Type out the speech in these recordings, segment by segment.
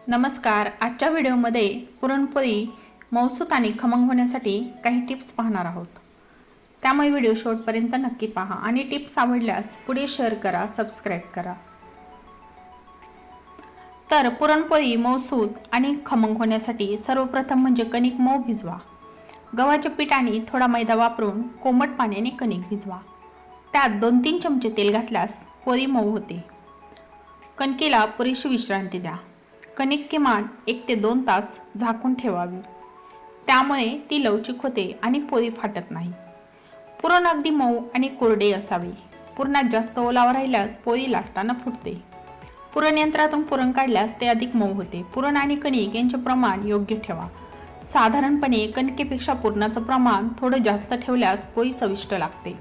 नमस्कार. आजच्या व्हिडिओमध्ये पुरणपोळी मऊसूत आणि खमंग होण्यासाठी काही टिप्स पाहणार आहोत. त्यामुळे व्हिडिओ शेवटपर्यंत नक्की पहा आणि टिप्स आवडल्यास पुढे शेअर करा, सबस्क्राईब करा. तर पुरणपोळी मऊसूत आणि खमंग होण्यासाठी सर्वप्रथम म्हणजे कणिक मऊ भिजवा. गव्हाचे पीठ आणि थोडा मैदा वापरून कोमट पाण्याने कणिक भिजवा. त्यात 2-3 चमचे तेल घातल्यास पोळी मऊ होते. कणकेला पुरेशी विश्रांती द्या. कणिक किमान 1 ते 2 तास झाकून ठेवावी. त्यामुळे ती लवचिक होते आणि पोळी फाटत नाही. पुरण अगदी मऊ आणि कोरडे असावे. पुरणात जास्त ओलावा राहिल्यास पोळी लाटताना फुटते. पुरण यंत्रातून पुरण काढल्यास ते अधिक मऊ होते. पुरण आणि कणिक यांचे प्रमाण योग्य ठेवा. साधारणपणे कणकेपेक्षा पुरणाचं प्रमाण थोडं जास्त ठेवल्यास पोळी चविष्ट लागते.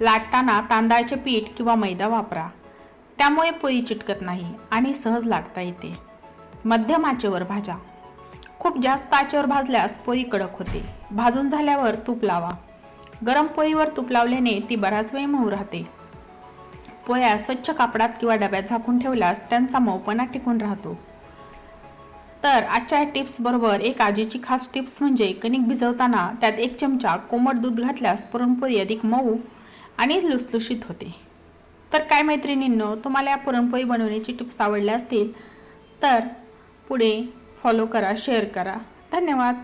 लाटताना तांदळाचे पीठ किंवा मैदा वापरा. त्यामुळे पोळी चिटकत नाही आणि सहज लाटता येते. मध्यम आचेवर भाजा. खूप जास्त आचेवर भाजल्यास पोळी कडक होते. भाजून झाल्यावर तूप लावा. गरम पोळीवर तूप लावल्याने ती बराच वेळ मऊ राहते. पोळ्या स्वच्छ कापडात किंवा डब्यात झाकून ठेवल्यास त्यांचा मऊपणा टिकून राहतो. तर आजच्या टिप्स बरोबर एक आजीची खास टिप्स म्हणजे कणिक भिजवताना त्यात 1 चमचा कोमट दूध घातल्यास पुरणपोळी अधिक मऊ आणि लुसलुशीत होते. तर काय मैत्रिणींनो, तुम्हाला या पुरणपोळी बनवण्याची टिप्स आवडल्या असतील तर पुढे फॉलो करा, शेअर करा. धन्यवाद.